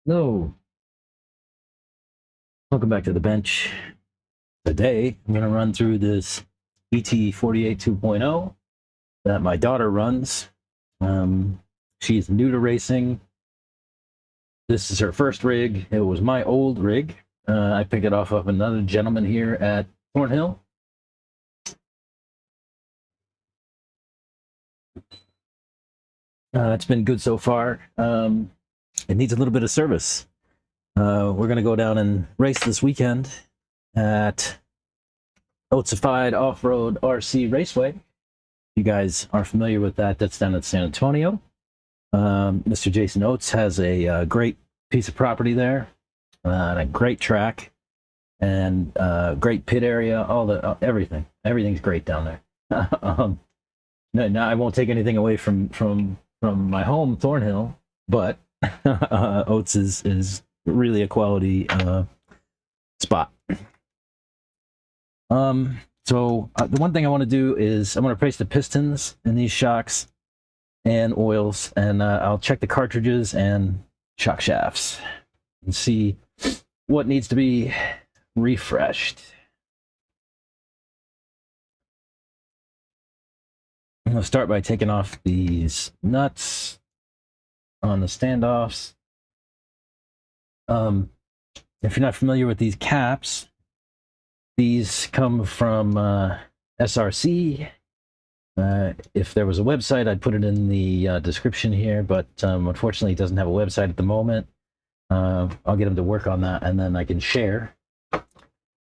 Hello, welcome back to the bench. Today, I'm going to run through this ET48 2.0 that my daughter runs. She's new to racing. This is her first rig. It was my old rig. I picked it off of another gentleman here at Thornhill. It's been good so far. It needs a little bit of service. We're going to go down and race this weekend at Oatsified Off-Road RC Raceway. You guys are familiar with that. That's down in San Antonio. Mr. Jason Oates has a great piece of property there, and a great track, and great pit area. Everything's great down there. No, I won't take anything away from my home, Thornhill, but Oates is really a quality spot. So the one thing I want to do is I'm going to replace the pistons in these shocks and oils, and I'll check the cartridges and shock shafts and see what needs to be refreshed. I'm going to start by taking off these nuts on the standoffs. If you're not familiar with these caps, these come from SRC. If there was a website, I'd put it in the description here, but unfortunately it doesn't have a website at the moment. I'll get him to work on that, and then I can share.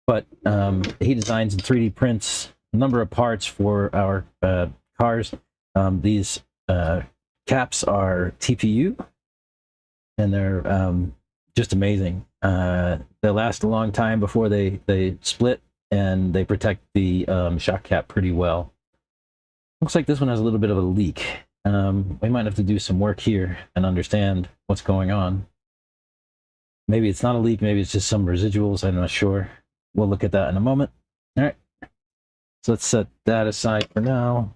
But he designs and 3D prints a number of parts for our cars. These caps are TPU, and they're just amazing. They last a long time before they split, and they protect the shock cap pretty well. Looks like this one has a little bit of a leak. We might have to do some work here and understand what's going on. Maybe it's not a leak, maybe it's just some residuals, I'm not sure. We'll look at that in a moment. All right, so let's set that aside for now.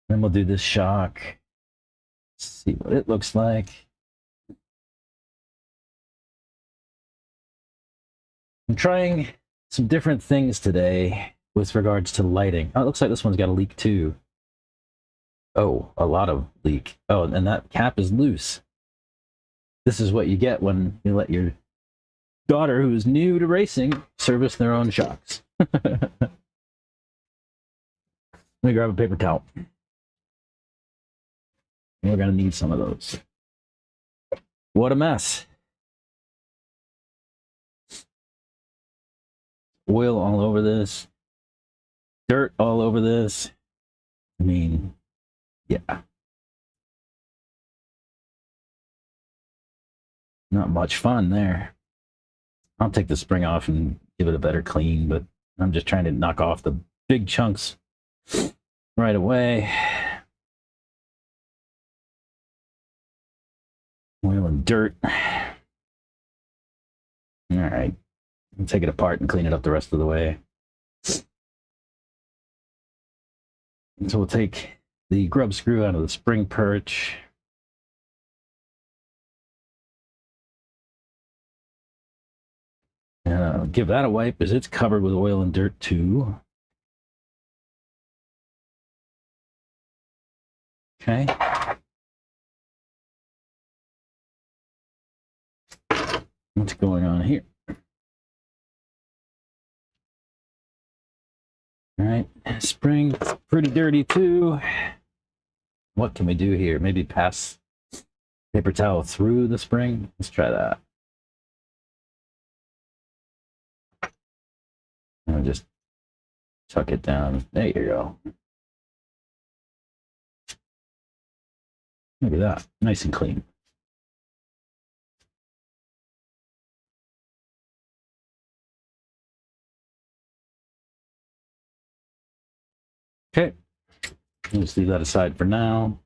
Then we'll do this shock. Let's see what it looks like. I'm trying some different things today with regards to lighting. Oh, it looks like this one's got a leak too. Oh, a lot of leak. Oh, and that cap is loose. This is what you get when you let your daughter, who's new to racing, service their own shocks. Let me grab a paper towel. We're going to need some of those. What a mess. Oil all over this. Dirt all over this. I mean, yeah. Not much fun there. I'll take the spring off and give it a better clean, but I'm just trying to knock off the big chunks right away. Oil and dirt. All right. I'll take it apart and clean it up the rest of the way. And so we'll take the grub screw out of the spring perch. And I'll give that a wipe as it's covered with oil and dirt too. Okay. What's going on here? All right, spring, pretty dirty too. What can we do here? Maybe pass paper towel through the spring? Let's try that. And just tuck it down. There you go. Look at that, nice and clean. Okay, let's leave that aside for now.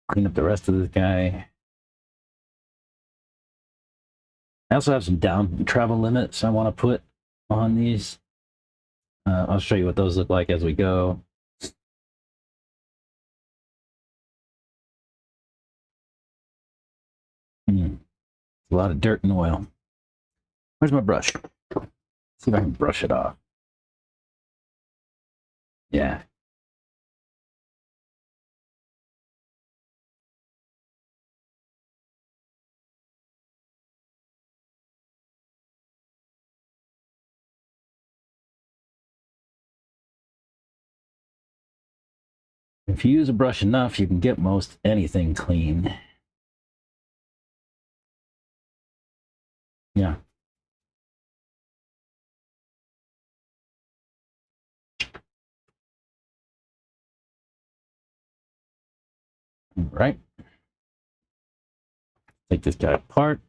Clean up the rest of this guy. I also have some down travel limits I want to put on these. I'll show you what those look like as we go. A lot of dirt and oil. Where's my brush? See if I can brush it off. Yeah. If you use a brush enough, you can get most anything clean. Yeah. All right. Take this guy apart.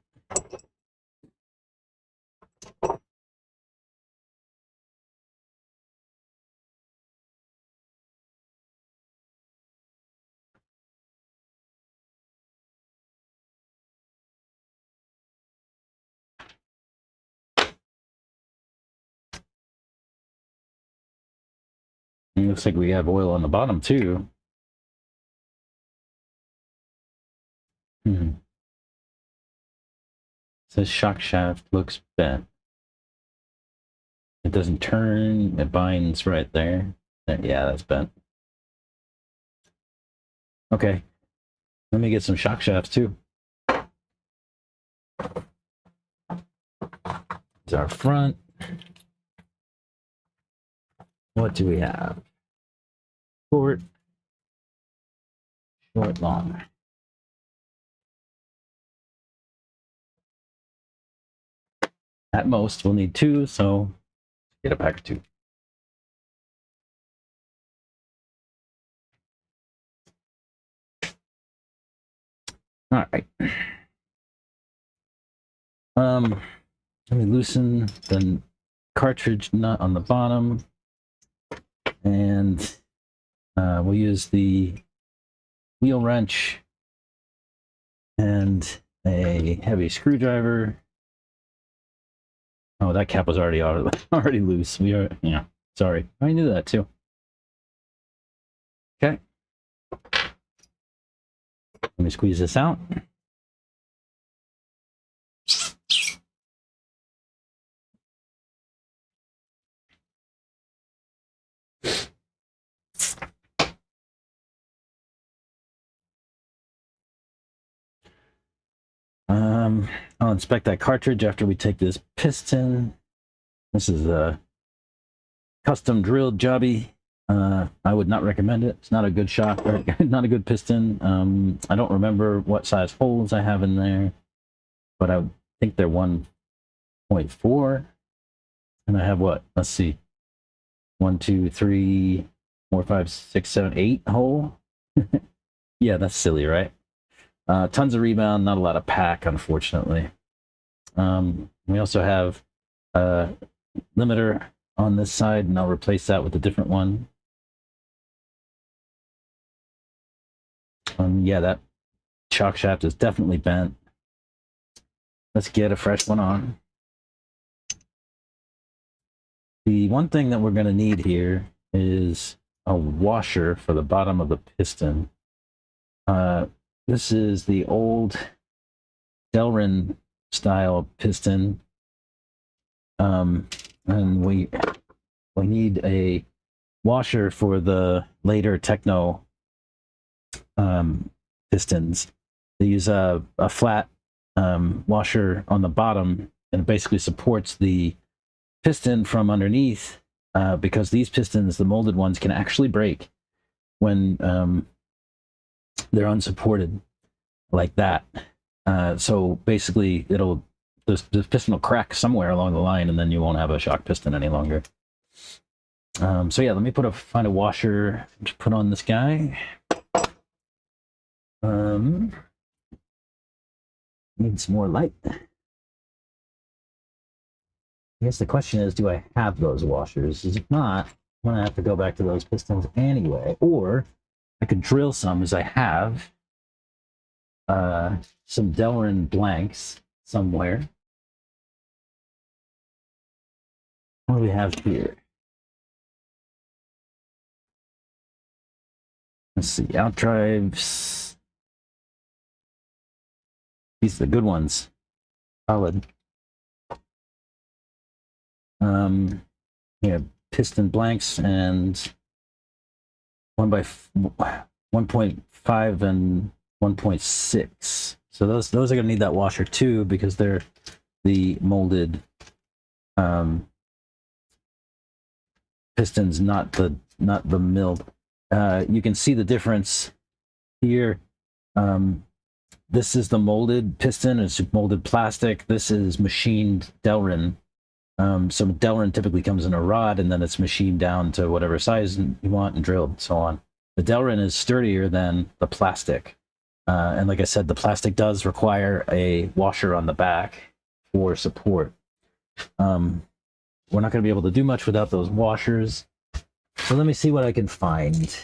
It looks like we have oil on the bottom too. This shock shaft looks bent. It doesn't turn, it binds right there. Yeah, that's bent. Okay, let me get some shock shafts too. It's our front. What do we have? Short, long. At most, we'll need 2, so get a pack of 2. All right. Let me loosen the cartridge nut on the bottom, and we'll use the wheel wrench and a heavy screwdriver. Oh, that cap was already loose. Yeah. Sorry, I knew that too. Okay. Let me squeeze this out. I'll inspect that cartridge after we take this piston. This is a custom drilled jobby. I would not recommend it. It's not a good shock, or not a good piston. I don't remember what size holes I have in there, but I think they're 1.4. And I have what? Let's see. 1, 2, 3, 4, 5, 6, 7, 8 hole. Yeah, that's silly, right? Tons of rebound, not a lot of pack, unfortunately. We also have a limiter on this side, and I'll replace that with a different one. Yeah, that shock shaft is definitely bent. Let's get a fresh one on. The one thing that we're going to need here is a washer for the bottom of the piston. This is the old Delrin style piston. And we need a washer for the later Techno pistons. They use a flat washer on the bottom, and it basically supports the piston from underneath, because these pistons, the molded ones, can actually break when they're unsupported like that. So basically, the piston will crack somewhere along the line, and then you won't have a shock piston any longer. So yeah, let me find a washer to put on this guy. Need some more light. I guess the question is, do I have those washers? If not, I'm gonna have to go back to those pistons anyway, or I could drill some, as I have some Delrin blanks somewhere. What do we have here? Let's see, out drives. These are the good ones. Solid. Yeah, piston blanks and 1.5 and 1.6. So those are gonna need that washer too, because they're the molded pistons, not the milled. You can see the difference here. This is the molded piston. It's molded plastic. This is machined Delrin. So Delrin typically comes in a rod, and then it's machined down to whatever size you want and drilled and so on. The Delrin is sturdier than the plastic. And like I said, the plastic does require a washer on the back for support. We're not going to be able to do much without those washers. So let me see what I can find.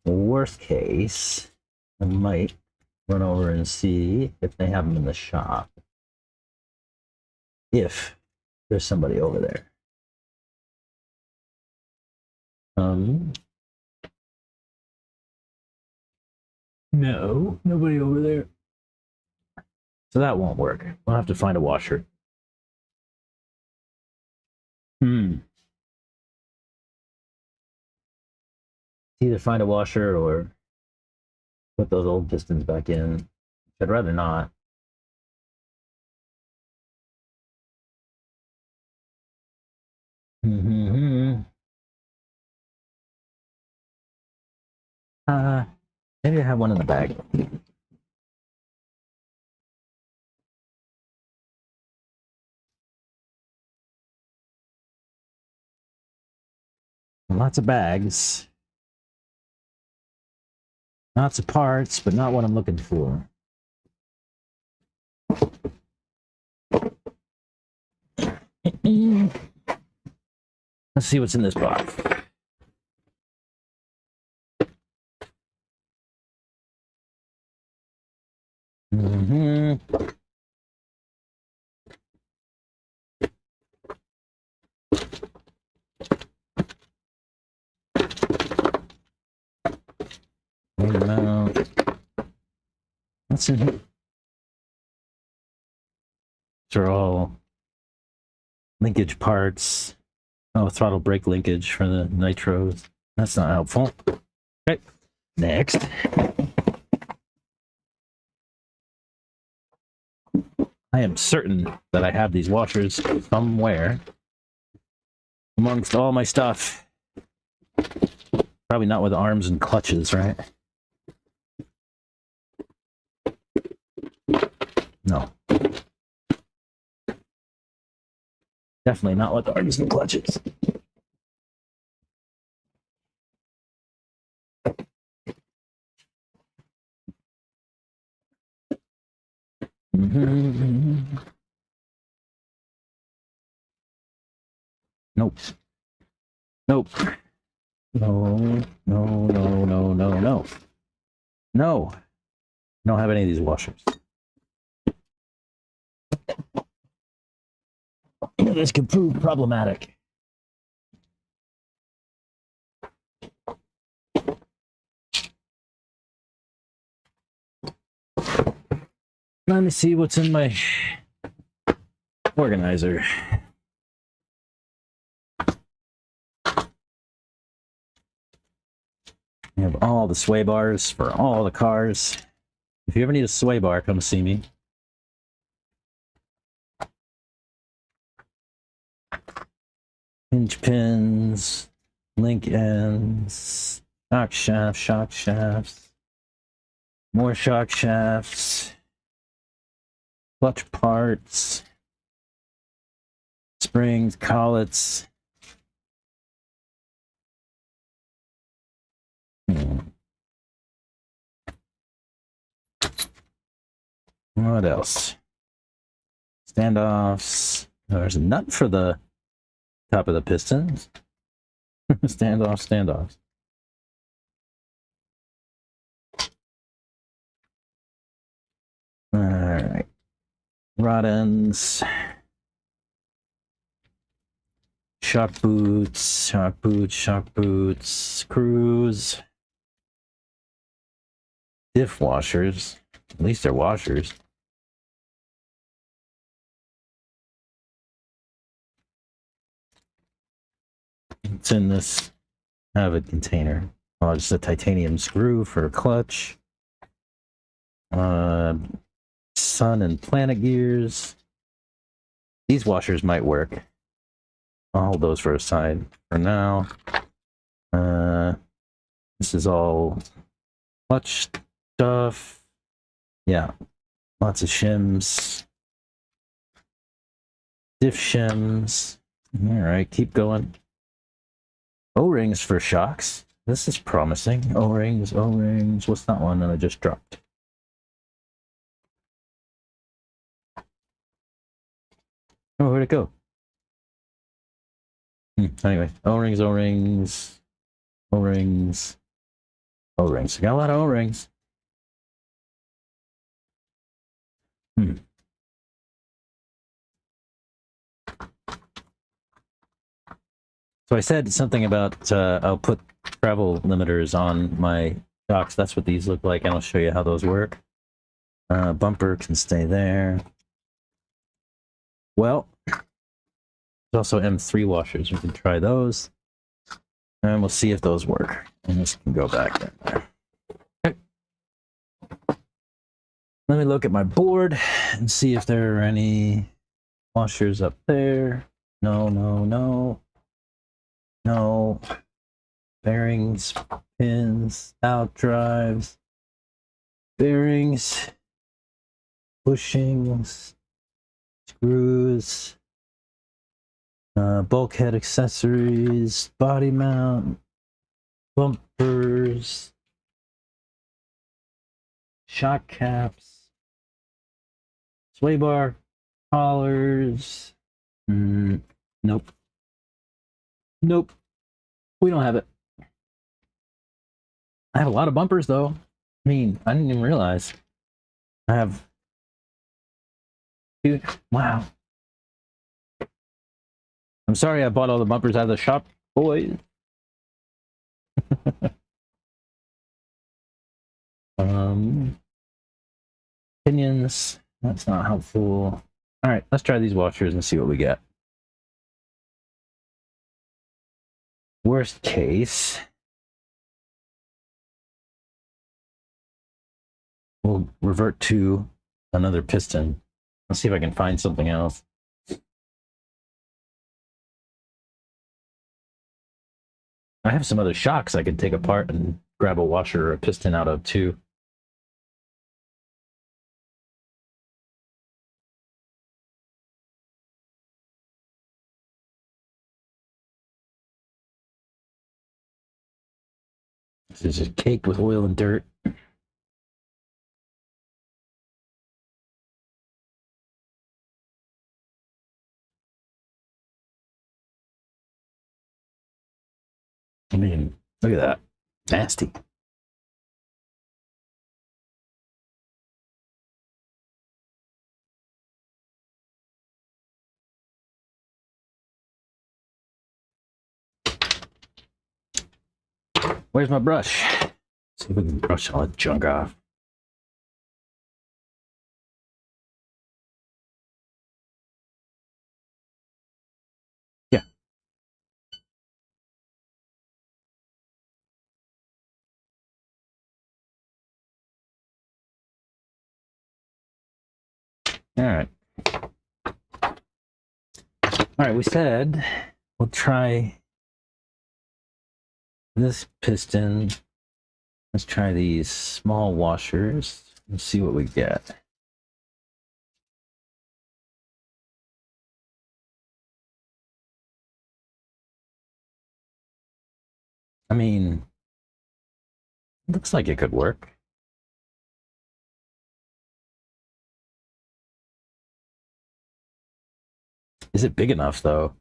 Worst case, I might run over and see if they have them in the shop. If there's somebody over there. No, nobody over there. So that won't work. We'll have to find a washer. Either find a washer or put those old pistons back in. I'd rather not. Maybe I have one in the bag. Lots of bags. Lots of parts, but not what I'm looking for. Let's see what's in this box. What's in here? These are all linkage parts. Oh, throttle brake linkage for the nitros. That's not helpful. Okay, next. I am certain that I have these washers somewhere amongst all my stuff. Probably not with arms and clutches, right? No. Definitely not with arms and clutches. Nope. Nope. No, no, no, no, no, no. No. I don't have any of these washers. This could prove problematic. Let me see what's in my organizer. We have all the sway bars for all the cars. If you ever need a sway bar, come see me. Hinge pins, link ends, shock shafts, more shock shafts, clutch parts, springs, collets. What else? Standoffs. There's a nut for the top of the pistons. Standoffs. All right. Rod ends. shock boots, screws, diff washers. At least they're washers. It's in this have a container. Oh, just a titanium screw for a clutch. Sun and planet gears. These washers might work. I'll hold those for a side for now. This is all clutch stuff. Yeah, lots of shims. Diff shims. All right, keep going. O-rings for shocks. This is promising. O-rings, O-rings. What's that one that I just dropped? Oh, where'd it go? Anyway, O-rings, O-rings, O-rings, O-rings. Got a lot of O-rings. So I said something about I'll put travel limiters on my shocks. That's what these look like, and I'll show you how those work. Bumper can stay there. Well, there's also M3 washers. We can try those, and we'll see if those work. And this can go back in there. Okay. Let me look at my board and see if there are any washers up there. No, no, no. No. Bearings, pins, out drives, bearings, bushings, screws, bulkhead accessories, body mount, bumpers, shock caps, sway bar, collars. Nope. Nope. We don't have it. I have a lot of bumpers, though. I mean, I didn't even realize. I have... Dude, wow. I'm sorry I bought all the bumpers out of the shop, boys. Pinions. That's not helpful. All right, let's try these washers and see what we get. Worst case, we'll revert to another piston. Let's see if I can find something else. I have some other shocks I could take apart and grab a washer or a piston out of too. This is just caked with oil and dirt. I mean, look at that. Nasty. Where's my brush? See if we can brush all that junk off. Yeah. All right. All right, we said we'll try this piston. Let's try these small washers and see what we get. I mean, looks like it could work. Is it big enough, though?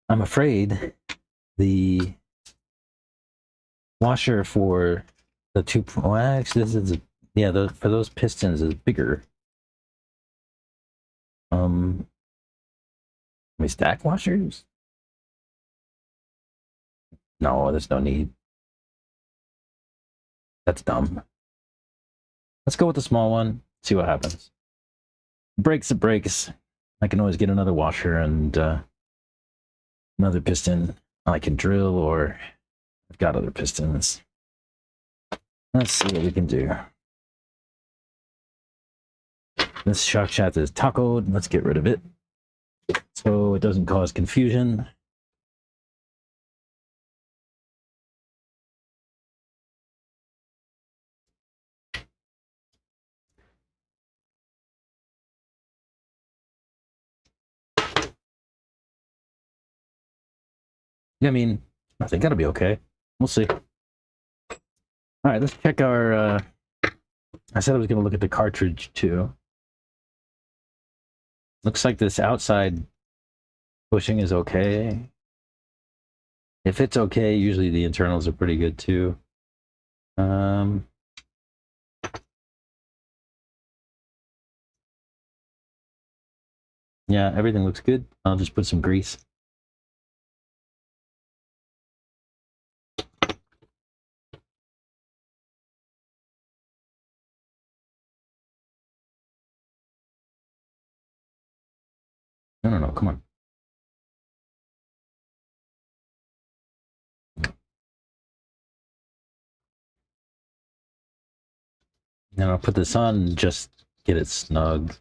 I'm afraid the washer for the two... Well, actually, this is... Yeah, for those pistons is bigger. we stack washers? No, there's no need. That's dumb. Let's go with the small one, see what happens. Breaks it breaks. I can always get another washer and another piston I can drill, or I've got other pistons. Let's see what we can do. This shock shaft is tacoed. Let's get rid of it so it doesn't cause confusion. I mean, I think that'll be okay. We'll see. All right, let's check our... I said I was going to look at the cartridge too. Looks like this outside bushing is okay. If it's okay, usually the internals are pretty good too. Yeah, everything looks good. I'll just put some grease. No, come on. And I'll put this on and just get it snug.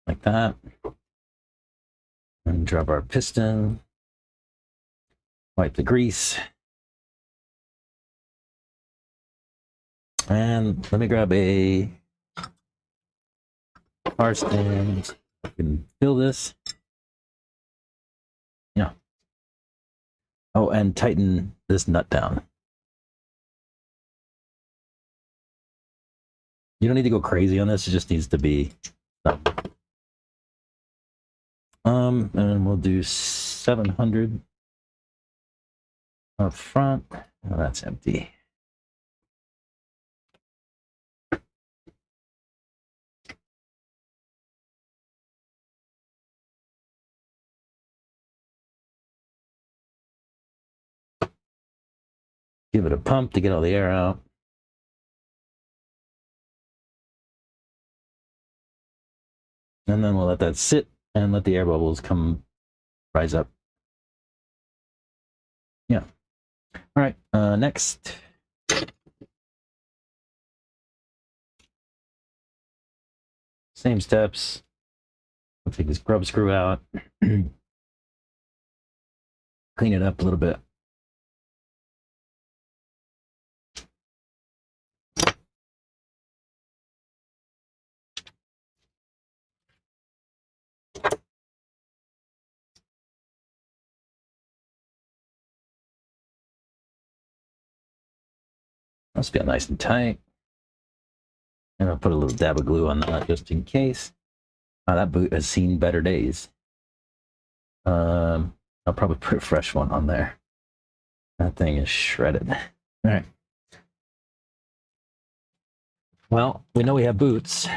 Like that. And drop our piston. Wipe the grease. And let me grab a bar stand. I can fill this. Yeah. Oh, and tighten this nut down. You don't need to go crazy on this. It just needs to be done. And we'll do 700 up front. Oh, that's empty. Give it a pump to get all the air out. And then we'll let that sit and let the air bubbles rise up. Yeah. All right, next. Same steps. We'll take this grub screw out. Clean it up a little bit. Must feel nice and tight. And I'll put a little dab of glue on that just in case. That boot has seen better days. I'll probably put a fresh one on there. That thing is shredded. All right. Well, we know we have boots.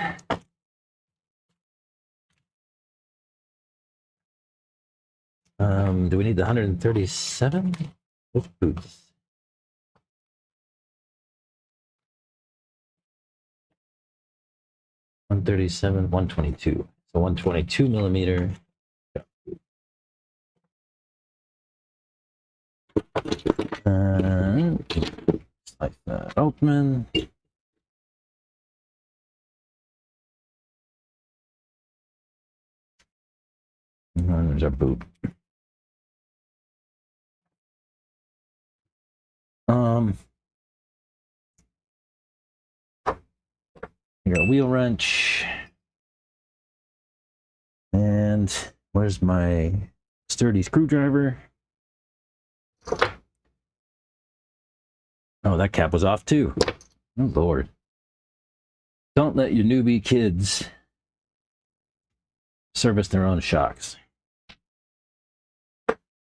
Do we need the 137? With boots. $137, $122. So 122 millimeter. Slice that open. And then there's our boot. You got a wheel wrench. And where's my sturdy screwdriver? Oh, that cap was off too. Oh, Lord. Don't let your newbie kids service their own shocks,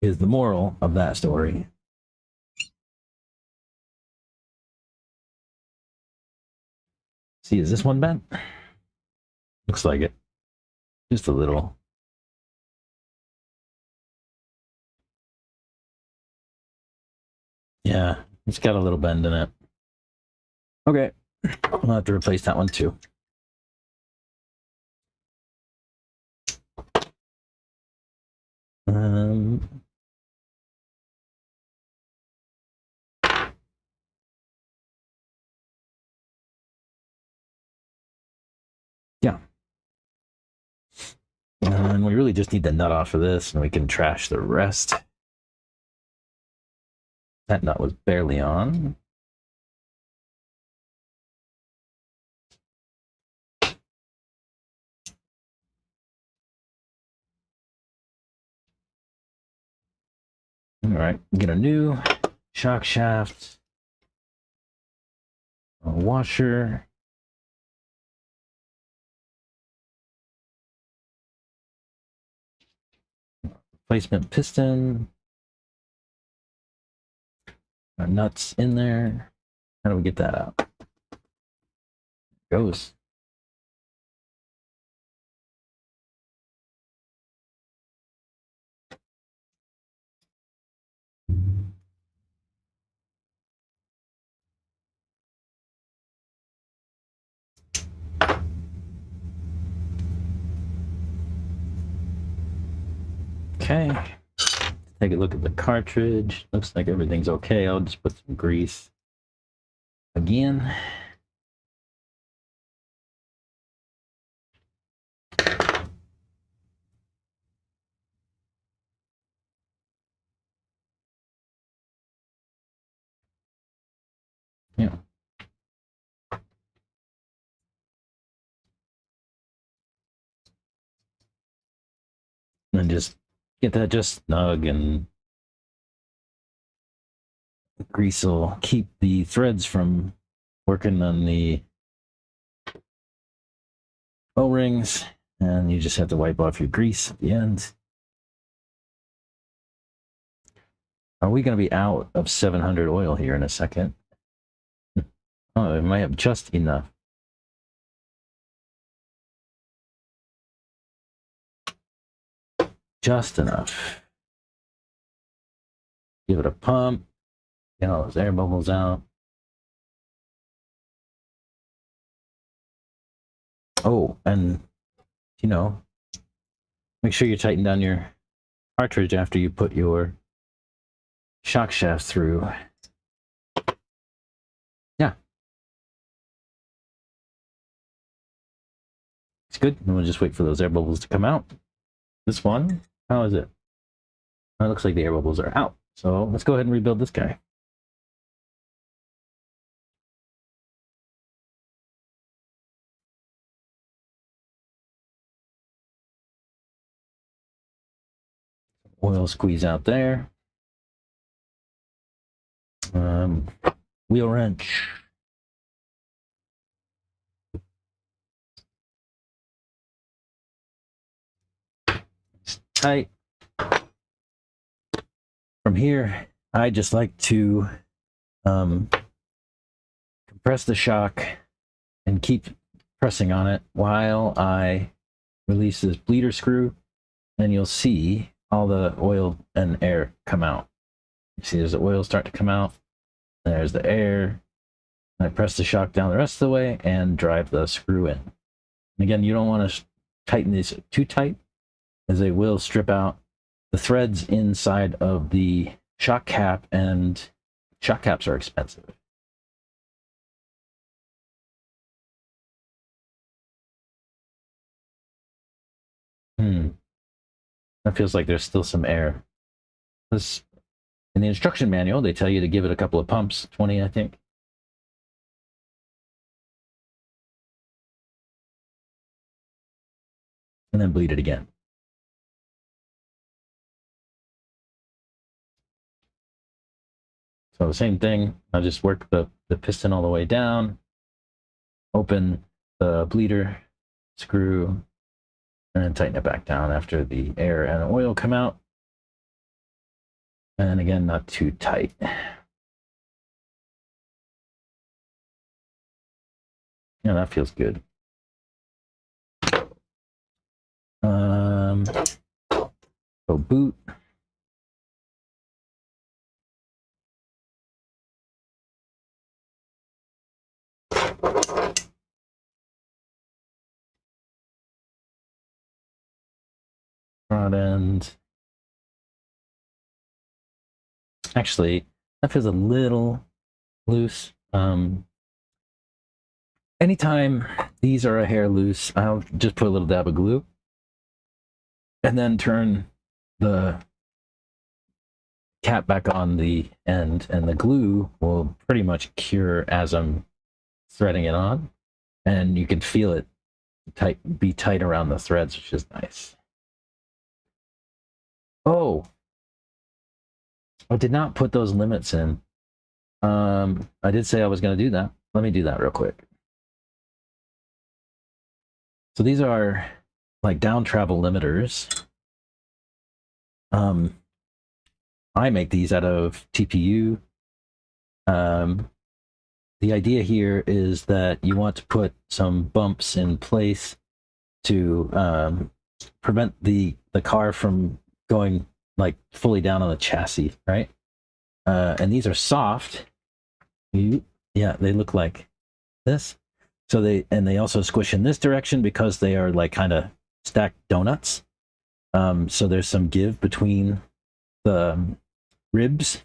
is the moral of that story. See, is this one bent? Looks like it. Just a little. Yeah, it's got a little bend in it. Okay, I'll have to replace that one too. Yeah. And we really just need the nut off of this, and we can trash the rest. That nut was barely on. All right, get a new shock shaft, a washer, replacement piston, our nuts in there. How do we get that out? There it goes. Okay, take a look at the cartridge. Looks like everything's okay. I'll just put some grease again. Yeah. And just get that just snug, and grease will keep the threads from working on the O-rings, and you just have to wipe off your grease at the end. Are we going to be out of 700 oil here in a second? Oh, it might have just enough. Just enough. Give it a pump. Get all those air bubbles out. Oh, and, you know, make sure you tighten down your cartridge after you put your shock shaft through. Yeah. It's good. And we'll just wait for those air bubbles to come out. This one, how is it? Oh, it looks like the air bubbles are out. So let's go ahead and rebuild this guy. Oil squeeze out there. Wheel wrench. It's tight. From here, I just like to compress the shock and keep pressing on it while I release this bleeder screw, and you'll see all the oil and air come out. You see there's the oil start to come out. There's the air. And I press the shock down the rest of the way and drive the screw in. And again, you don't want to tighten these too tight, as they will strip out the threads inside of the shock cap, and shock caps are expensive. That feels like there's still some air. This, in the instruction manual, they tell you to give it a couple of pumps, 20, I think. And then bleed it again. So the same thing, I'll just work the piston all the way down, open the bleeder screw, and then tighten it back down after the air and oil come out. And again, not too tight. Yeah, that feels good. Go boot. Front end. Actually, that feels a little loose. Anytime these are a hair loose, I'll just put a little dab of glue and then turn the cap back on the end, and the glue will pretty much cure as I'm threading it on, and you can feel it be tight around the threads, which is nice. Oh, I did not put those limits in. I did say I was going to do that. Let me do that real quick. So these are like down travel limiters. I make these out of TPU. The idea here is that you want to put some bumps in place to prevent the car from going like fully down on the chassis, right? And these are soft. Yeah, they look like this. So they also squish in this direction because they are like kind of stacked donuts. So there's some give between the ribs.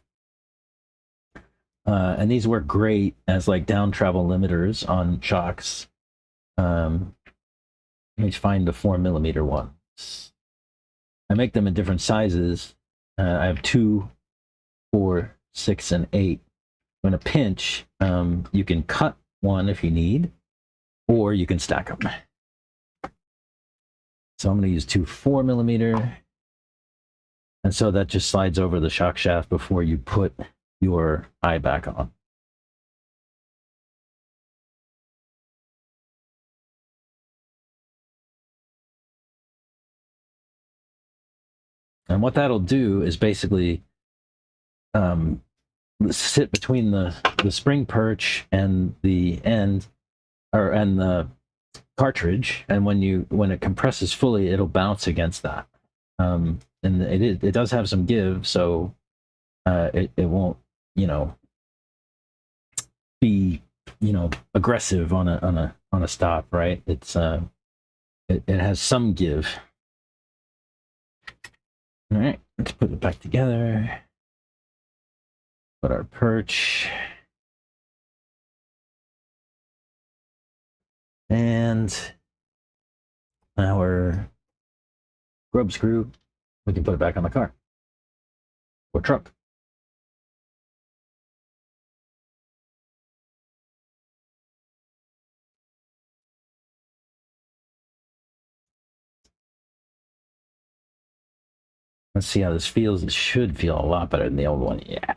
And these work great as like down travel limiters on shocks. Let me find the 4mm ones. I make them in different sizes. I have 2, 4, 6, and 8. In a pinch, you can cut one if you need, or you can stack them. So I'm going to use 2 4mm, and so that just slides over the shock shaft before you put your eye back on. And what that'll do is basically sit between the spring perch and the end, and the cartridge, and when it compresses fully, it'll bounce against that. And it does have some give, so it won't, be, aggressive on a stop, right? It's it has some give. All right, let's put it back together. Put our perch. And our grub screw, we can put it back on the car or truck. Let's see how this feels. It should feel a lot better than the old one. Yeah.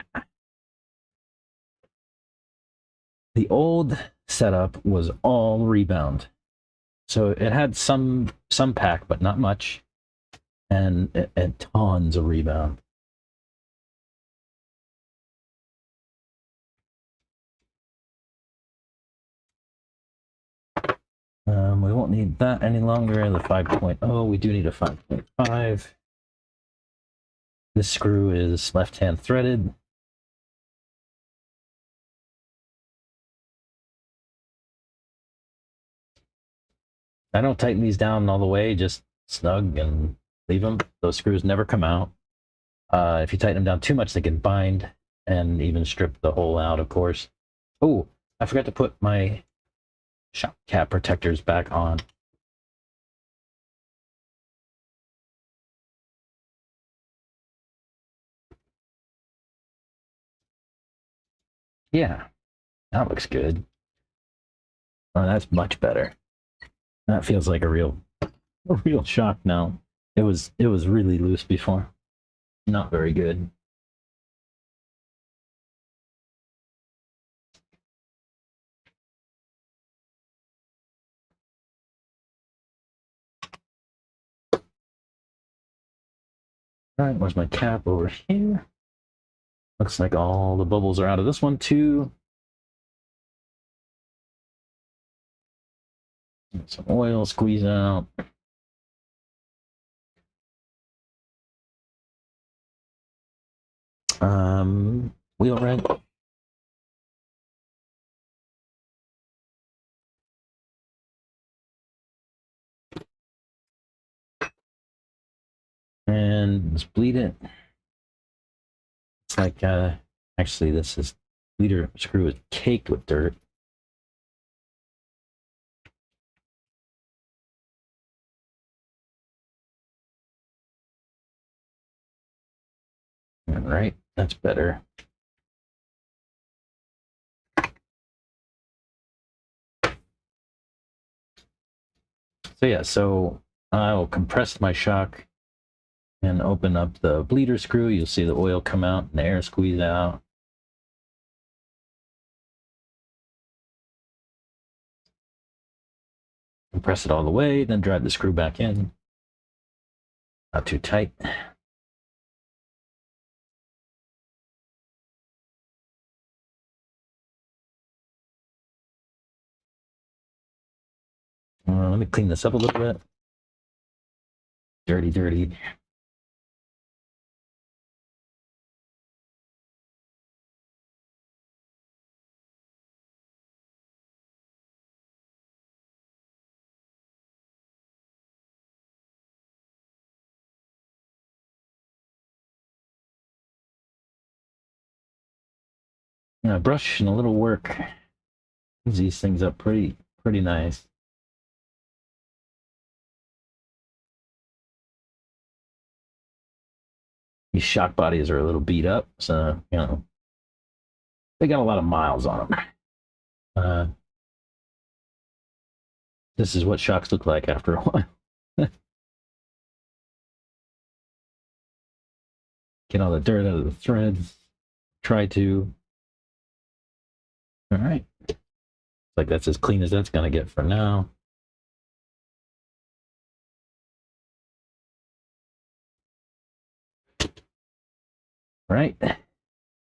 The old setup was all rebound. So it had some pack, but not much. And tons of rebound. We won't need that any longer. The 5.0, we do need a 5.5. This screw is left-hand threaded. I don't tighten these down all the way, just snug and leave them. Those screws never come out. If you tighten them down too much, they can bind and even strip the hole out, of course. Oh, I forgot to put my shock cap protectors back on. Yeah, that looks good. Oh, that's much better. That feels like a real shock now. It was really loose before. Not very good. All right, where's my cap? Over here. Looks like all the bubbles are out of this one too. Some oil squeeze out. Wheel wrench. And let's bleed it. It's like, actually, this bleeder screw is caked with dirt. All right, that's better. So yeah, so I'll compress my shock and open up the bleeder screw. You'll see the oil come out and the air squeeze out. Compress it all the way, then drive the screw back in. Not too tight. Let me clean this up a little bit. Dirty, dirty. A brush and a little work cleans these things up pretty nice. These shock bodies are a little beat up, so you know they got a lot of miles on them. This is what shocks look like after a while. Get all the dirt out of the threads. Try to. All right. Like that's as clean as that's gonna get for now. All right.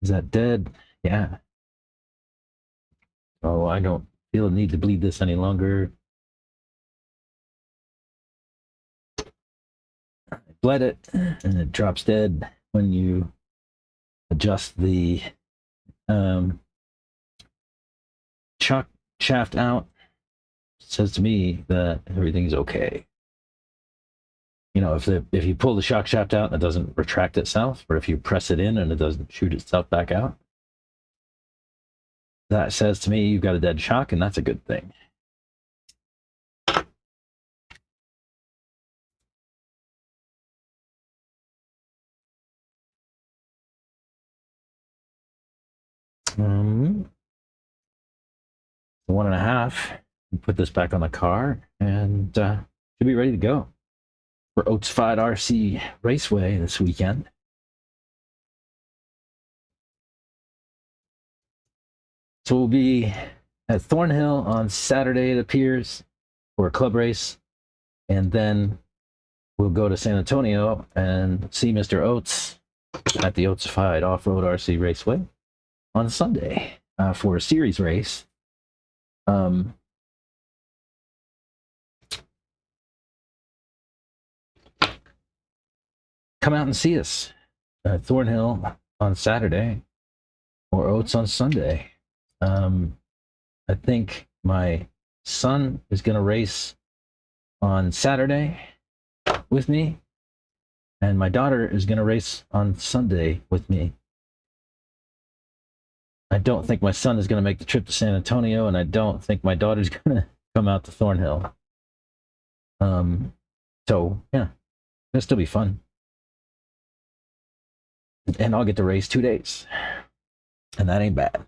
Is that dead? Yeah. Oh, I don't feel the need to bleed this any longer. I bled it, and it drops dead when you adjust the shock shaft out. It says to me that everything's okay. You know, if you pull the shock shaft out and it doesn't retract itself, or if you press it in and it doesn't shoot itself back out, that says to me you've got a dead shock, and that's a good thing. Um, 1.5. Put this back on the car, and should be ready to go for Oats-Fied RC Raceway this weekend. So we'll be at Thornhill on Saturday, it appears, for a club race, and then we'll go to San Antonio and see Mr. Oates at the Oats-Fied Off-Road RC Raceway on Sunday for a series race. Come out and see us at Thornhill on Saturday or Oats on Sunday. I think my son is going to race on Saturday with me, and my daughter is going to race on Sunday with me. I don't think my son is going to make the trip to San Antonio, and I don't think my daughter's going to come out to Thornhill. So yeah, it'll still be fun, and I'll get to race 2 days, and that ain't bad.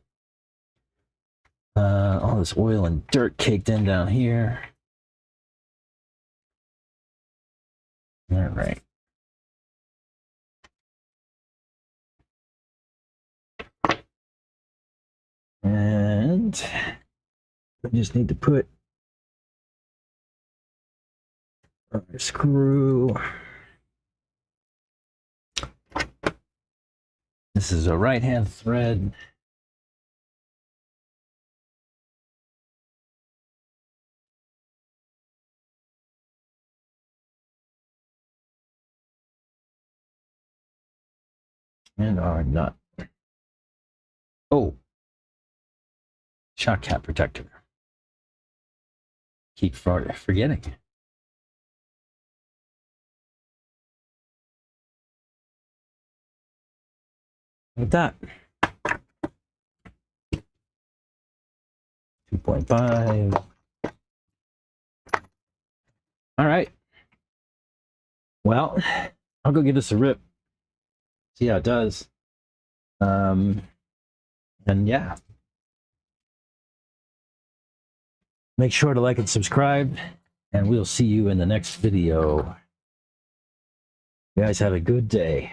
All this oil and dirt caked in down here. All right. And I just need to put a screw. This is a right-hand thread. And our nut. Oh, shock cap protector. Keep forgetting. Like that. 2.5. All right. Well, I'll go give this a rip. See how it does. And yeah. Make sure to like and subscribe, and we'll see you in the next video. You guys have a good day.